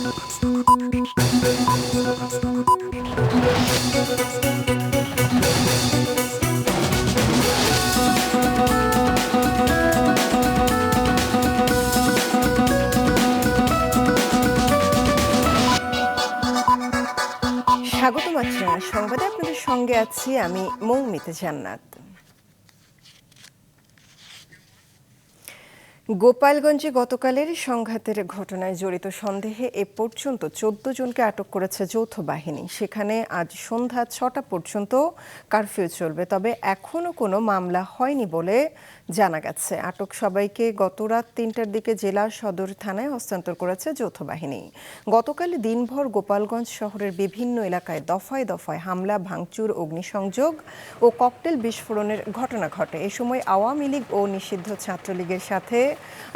স্বাগতম সংবাদে আপনাদের সঙ্গে আছি আমি মৌমিতা জান্নাত। গোপালগঞ্জে গতকালের সংঘাতের ঘটনায় জড়িত সন্দেহে এ পর্যন্ত ১৪ জনকে আটক করেছে যৌথ বাহিনী। সেখানে আজ সন্ধ্যা ৬টা পর্যন্ত কারফিউ চলবে, তবে এখনও কোনো মামলা হয়নি বলে জানা গেছে। আটক সবাইকে গতরাত ৩টার দিকে জেলা সদর থানায় হস্তান্তর করেছে যৌথ বাহিনী। গতকাল দিনভর গোপালগঞ্জ শহরের বিভিন্ন এলাকায় দফায় দফায় হামলা, ভাঙচুর, অগ্নিসংযোগ ও ককটেল বিস্ফোরণের ঘটনা ঘটে। এ সময় আওয়ামী লীগ ও নিষিদ্ধ ছাত্রলীগের সাথে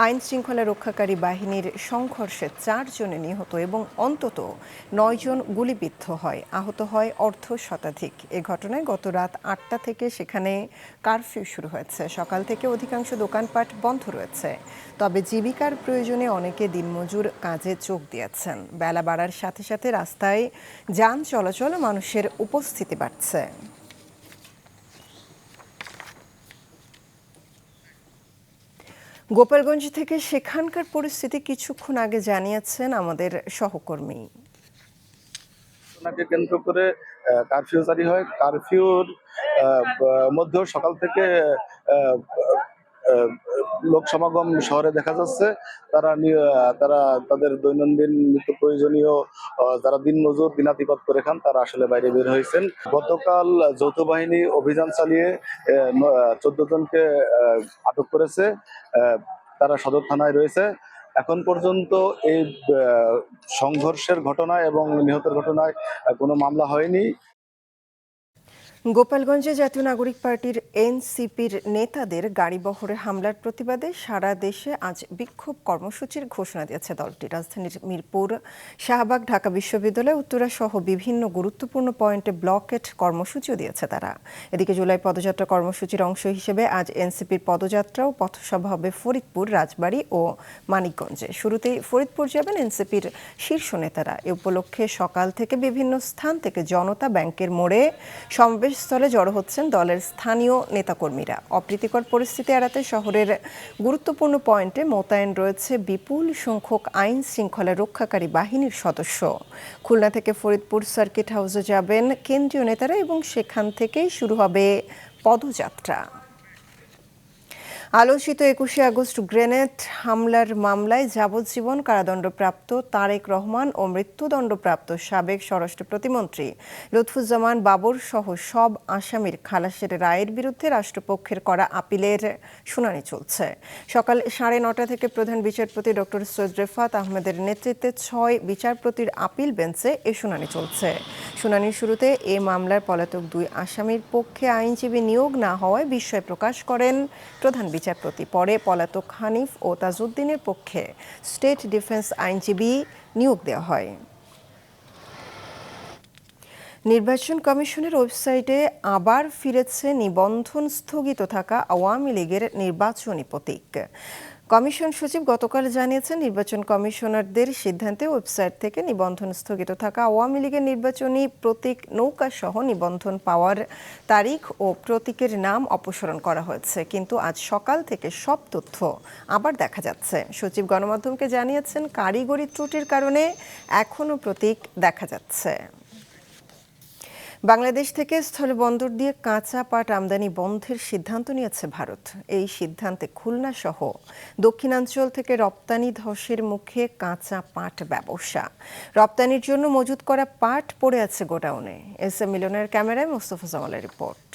আইন শৃঙ্খলা রক্ষাকারী বাহিনীর সংঘর্ষে ৪ জনে নিহত এবং অন্তত ৯ জন গুলিবিদ্ধ হয়। আহত হয় অর্ধ শতাধিক। এ ঘটনায় গত রাত ৮টা থেকে সেখানে কারফিউ শুরু হয়েছে। সকাল থেকে অধিকাংশ দোকানপাট বন্ধ রয়েছে, তবে জীবিকার প্রয়োজনে অনেকে দিনমজুর কাজে যোগ দিয়েছেন। বেলা বাড়ার সাথে সাথে রাস্তায় যান চলাচল, মানুষের উপস্থিতি বাড়ছে। গোপালগঞ্জ থেকে সেখানকার পরিস্থিতি কিছুক্ষণ আগে জানিয়েছেন আমাদের সহকর্মী। কেন্দ্র করে কারফিউ জারি হয়। কারফিউর মধ্যেও সকাল থেকে লোক সমাগম শহরে দেখা যাচ্ছে। তারা তাদের দৈনন্দিন নিত্য প্রয়োজনীয় যারা দিন মজুর দিনাতিপাত করে খান তারা আসলে বাইরে বের হয়েছেন। গতকাল যৌথ বাহিনী অভিযান চালিয়ে ১৪ জনকে আটক করেছে। তারা সদর থানায় রয়েছে। এখন পর্যন্ত এই সংঘর্ষের ঘটনায় এবং নিহতের ঘটনায় কোনো মামলা হয়নি। গোপালগঞ্জে জাতীয় নাগরিক পার্টির এনসিপির নেতাদের গাড়িবহরে হামলার প্রতিবাদে সারা দেশে আজ বিক্ষোভ কর্মসূচির ঘোষণা দিয়েছে দলটি। রাজধানীর মিরপুর, শাহবাগ, ঢাকা বিশ্ববিদ্যালয়, উত্তরা সহ বিভিন্ন গুরুত্বপূর্ণ পয়েন্টে ব্লকেট কর্মসূচিও দিয়েছে তারা। এদিকে জুলাই পদযাত্রা কর্মসূচির অংশ হিসেবে আজ এনসিপির পদযাত্রা ও পথসভা হবে ফরিদপুর, রাজবাড়ী ও মানিকগঞ্জে। শুরুতেই ফরিদপুর যাবেন এনসিপির শীর্ষ নেতারা। এ উপলক্ষে সকাল থেকে বিভিন্ন স্থান থেকে জনতা ব্যাংকের মোড়ে সমাবেশস্থলে জড়ো হচ্ছেন দলের স্থানীয় নেতাকর্মীরা। অপ্রীতিকর পরিস্থিতি এড়াতে শহরের গুরুত্বপূর্ণ পয়েন্টে মোতায়েন রয়েছে বিপুল সংখ্যক আইন শৃঙ্খলা রক্ষাকারী বাহিনীর সদস্য। খুলনা থেকে ফরিদপুর সার্কিট হাউসে যাবেন কেন্দ্রীয় নেতারা এবং সেখান থেকেই শুরু হবে পদযাত্রা। আলোচিত ২১শে আগস্ট গ্রেনেড হামলার মামলায় যাবজ্জীবন কারাদণ্ডপ্রাপ্ত তারেক রহমান ও মৃত্যুদণ্ডপ্রাপ্ত সাবেক স্বরাষ্ট্র প্রতিমন্ত্রী লুৎফুজ্জামান বাবর সহ সব আসামির খালাসের রায়ের বিরুদ্ধে রাষ্ট্রপক্ষের করা আপিলের শুনানি চলছে। সকাল ৯:৩০ থেকে প্রধান বিচারপতি ডক্টর সৈয়দ রেফাত আহমেদের নেতৃত্বে ৬ বিচারপতির আপিল বেঞ্চে এ শুনানি চলছে। শুনানির শুরুতে এ মামলার পলাতক ২ আসামির পক্ষে আইনজীবী নিয়োগ না হওয়ায় বিস্ময় প্রকাশ করেন প্রধান বিচারপতি। পরে পলাতক হানিফ ও তাজউদ্দিনের পক্ষে স্টেট ডিফেন্স আইনজীবী নিয়োগ দেওয়া হয়। নির্বাচন কমিশনের ওয়েবসাইটে আবার ফিরেছে নিবন্ধন স্থগিত থাকা আওয়ামী লীগের নির্বাচনী প্রতীক। কমিশন সচিব গতকাল জানিয়েছেন, নির্বাচন কমিশনারদের সিদ্ধান্তে ওয়েবসাইট থেকে নিবন্ধন স্থগিত থাকা আওয়ামী লীগের নির্বাচনী প্রতীক নৌকা সহ নিবন্ধন পাওয়ার তারিখ ও প্রতীকের নাম অপসারণ করা হয়েছে। কিন্তু আজ সকাল থেকে সব তথ্য আবার দেখা যাচ্ছে। সচিব গণমাধ্যমকে জানিয়েছেন, কারিগরি ত্রুটির কারণে এখনও প্রতীক দেখা যাচ্ছে। বাংলাদেশ থেকে স্থলবন্দর দিয়ে কাঁচা পাট আমদানি বন্ধের সিদ্ধান্ত নিয়েছে ভারত। এই সিদ্ধান্তে খুলনা সহ দক্ষিণাঞ্চল থেকে রপ্তানি ধসের মুখে কাঁচা পাট ব্যবসা। রপ্তানির জন্য মজুত করা পাট পড়ে আছে গোডাউনে। এস এম মিলনের ক্যামেরায় মোস্তফা জামালের রিপোর্ট।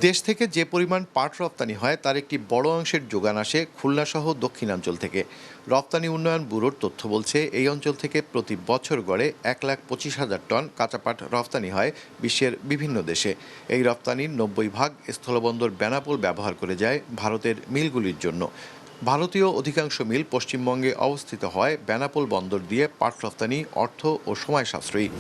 দেশ থেকে যে পরিমাণ পাট রপ্তানি হয় তার একটি বড় অংশের যোগান আসে খুলনা সহ দক্ষিণাঞ্চল থেকে। রপ্তানি উন্নয়ন ব্যুরোর তথ্য বলছে, এই অঞ্চল থেকে প্রতি বছর গড়ে ১,২৫,০০০ টন কাঁচা পাট রপ্তানি হয় বিশ্বের বিভিন্ন দেশে। এই রপ্তানির ৯০% স্থলবন্দর বেনাপোল ব্যবহার করে যায় ভারতের মিলগুলির জন্য। ভারতীয় অধিকাংশ মিল পশ্চিমবঙ্গে অবস্থিত হয় বেনাপোল বন্দর দিয়ে পাট রপ্তানি অর্থ ও সময় সাশ্রয়ী।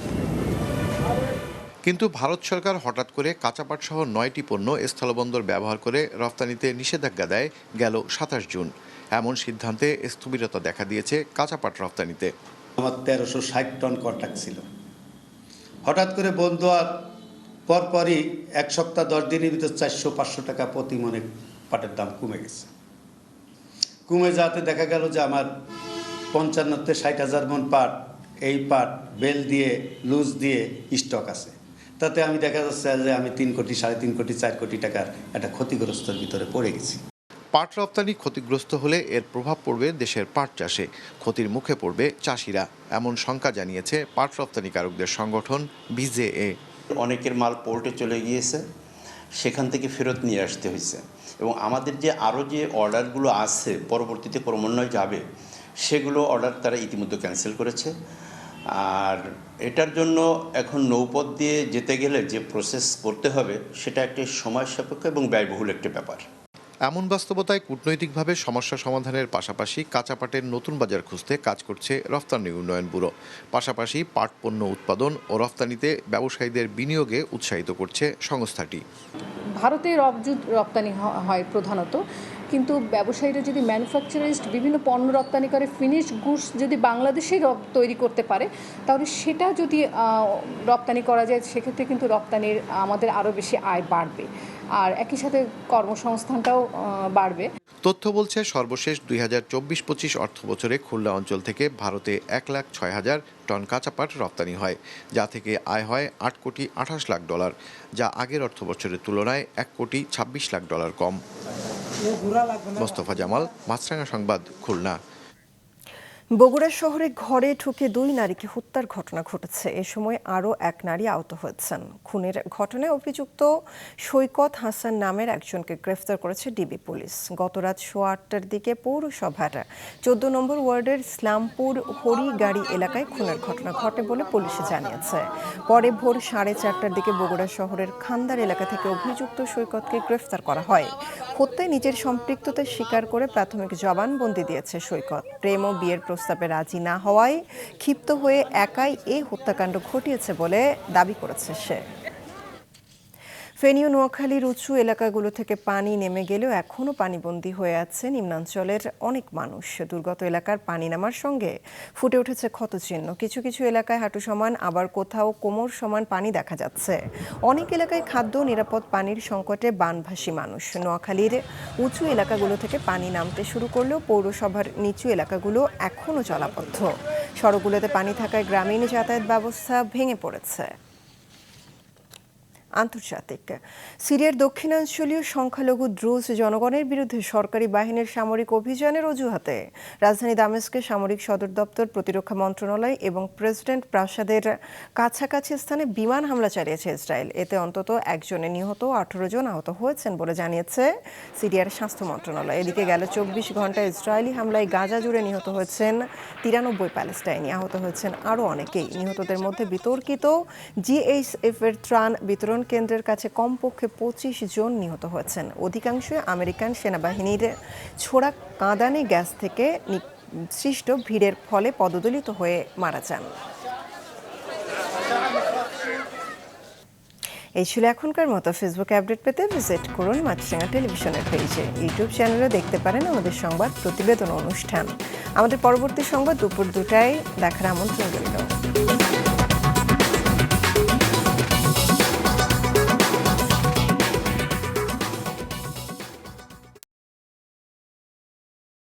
কিন্তু ভারত সরকার হঠাৎ করে কাঁচা পাট সহ ৯টি পণ্য স্থলবন্দর ব্যবহার করে রপ্তানিতে নিষেধাজ্ঞা দেয় গেল ২৭ জুন। এমন সিদ্ধান্তে স্থবিরতা দেখা দিয়েছে কাঁচা পাট রপ্তানিতে। আমার 1360 টন কন্ট্রাক্ট ছিল, হঠাৎ করে বন্ধ হওয়ার পরপরই 1 সপ্তাহ 10 দিনের ভিতর 400-500 টাকা প্রতি মনে পাটের দাম কমে গেছে। কমে যাতে দেখা গেল যে আমার 55-60 হাজার মন পাট, এই পাট বেল দিয়ে লুজ দিয়ে স্টক আছে, তাতে আমি দেখা যাচ্ছে যে আমি 3 কোটি, 3.5 কোটি, 4 কোটি টাকার একটা ক্ষতিগ্রস্তের ভিতরে পড়ে গেছি। পাট রপ্তানি ক্ষতিগ্রস্ত হলে এর প্রভাব পড়বে দেশের পাট চাষে, ক্ষতির মুখে পড়বে চাষিরা, এমন শঙ্কা জানিয়েছে পাট রপ্তানিকারকদের সংগঠন বিজেএ। অনেকের মাল পোর্টে চলে গিয়েছে, সেখান থেকে ফেরত নিয়ে আসতে হয়েছে, এবং আমাদের যে আরও যে অর্ডারগুলো আছে পরবর্তীতে ক্রমান্বয়ে যাবে, সেগুলো অর্ডার তারা ইতিমধ্যে ক্যান্সেল করেছে। আর এটার জন্য এখন নৌপথ দিয়ে যেতে গেলে যে প্রসেস করতে হবে সেটা একটি সময় সাপেক্ষ এবং ব্যয়বহুল একটি ব্যাপার। এমন বাস্তবতায় কূটনৈতিকভাবে সমস্যা সমাধানের পাশাপাশি কাঁচা পাটের নতুন বাজার খুঁজতে কাজ করছে রফতানি উন্নয়ন ব্যুরো। পাশাপাশি পাট পণ্য উৎপাদন ও রফতানিতে ব্যবসায়ীদের বিনিয়োগে উৎসাহিত করছে সংস্থাটি। ভারতে রপ্তানি হয় প্রধানত, কিন্তু ব্যবসায়ীরা যদি ম্যানুফ্যাকচারিস্ট বিভিন্ন পণ্য রপ্তানি করে, ফিনিশ গুডস যদি বাংলাদেশেই তৈরি করতে পারে, তাহলে সেটা যদি রপ্তানি করা যায়, সেক্ষেত্রে কিন্তু রপ্তানির আমাদের আরও বেশি আয় বাড়বে, আর একই সাথে কর্মসংস্থানটাও বাড়বে। তথ্য বলছে সর্বশেষ 2024-25 অর্থ বছরে খুলনা অঞ্চল থেকে ভারতে 1,06,000 টন কাঁচা পাট রপ্তানি হয়, যা থেকে আয় হয় $8,28,00,000, যা আগের অর্থ বছরের তুলনায় $1,26,00,000 কম। মোস্তফা জামাল, মাছরাঙা সংবাদ, খুলনা। বগুড়া শহরে ঘরে ঢুকে 2 নারীকে হত্যার ঘটনা ঘটেছে। এ সময় আরও এক নারী আহত হয়েছেন। খুনের ঘটনায় অভিযুক্ত সৈকত হাসান নামের একজনকে গ্রেফতার করেছে ডিবি পুলিশ। গতরাত 8:15টার দিকে পৌরসভার 14 নম্বর ওয়ার্ডের ইসলামপুর হরিগাড়ি এলাকায় খুনের ঘটনা ঘটে বলে পুলিশ জানিয়েছে। পরে ভোর 4:30টার দিকে বগুড়া শহরের খান্দার এলাকা থেকে অভিযুক্ত সৈকতকে গ্রেফতার করা হয়। হত্যায় নিজের সম্পৃক্ততা স্বীকার করে প্রাথমিক জবানবন্দি দিয়েছে সৈকত। প্রেম ও বিয়ের প্রস্তাবে রাজি না হওয়ায় ক্ষিপ্ত হয়ে একাই এই হত্যাকাণ্ড ঘটিয়েছে বলে দাবি করেছে সে। ফেনী ও নোয়াখালীর উঁচু এলাকাগুলো থেকে পানি নেমে গেলেও এখনও পানিবন্দী হয়ে আছে নিম্নাঞ্চলের অনেক মানুষ। দুর্গত এলাকার পানি নামার সঙ্গে ফুটে উঠেছে ক্ষতচিহ্ন। কিছু কিছু এলাকায় হাঁটু সমান, আবার কোথাও কোমর সমান পানি দেখা যাচ্ছে। অনেক এলাকায় খাদ্য নিরাপদ পানির সংকটে বানভাসী মানুষ। নোয়াখালীর উঁচু এলাকাগুলো থেকে পানি নামতে শুরু করলেও পৌরসভার নিচু এলাকাগুলো এখনও জলাবদ্ধ। সড়কগুলোতে পানি থাকায় গ্রামীণ যাতায়াত ব্যবস্থা ভেঙে পড়েছে। আন্তর্জাতিক, সিরিয়ার দক্ষিণাঞ্চলীয় সংখ্যালঘু দ্রুজ জনগণের বিরুদ্ধে সরকারি বাহিনীর সামরিক অভিযানের অজুহাতে রাজধানী দামেস্কে সামরিক সদর দপ্তর, প্রতিরক্ষা মন্ত্রণালয় এবং প্রেসিডেন্ট প্রাসাদের কাছাকাছি স্থানে বিমান হামলা চালিয়েছে ইসরায়েল। এতে অন্তত 1 জনের নিহত, 18 জন আহত হয়েছেন বলে জানিয়েছে সিরিয়ার স্বাস্থ্য মন্ত্রণালয়। এদিকে গেল 24 ঘন্টায় ইসরায়েলি হামলায় গাজা জুড়ে নিহত হয়েছেন 93 প্যালেস্টাইনি, আহত হয়েছেন আরও অনেকেই। নিহতদের মধ্যে বিতর্কিত জিএইচএফ এর ত্রাণ বিতরণ কেন্দ্রের কাছে কমপক্ষে 25 জন নিহত হয়েছেন। অধিকাংশই আমেরিকান সেনাবাহিনীর ছোড়া কাঁদানে গ্যাস থেকে সৃষ্ট ভিড়ের ফলে পদদলিত হয়ে মারা যান। এই ছিল এখনকার মতো। ফেসবুক আপডেট পেতে ভিজিট করুন মাছরাঙা টেলিভিশনের পেজে। ইউটিউব চ্যানেলে দেখতে পারেন আমাদের সংবাদ, প্রতিবেদন, অনুষ্ঠান। আমাদের পরবর্তী সংবাদ দুপুর 2টায় দেখার আমন্ত্রণ রইল।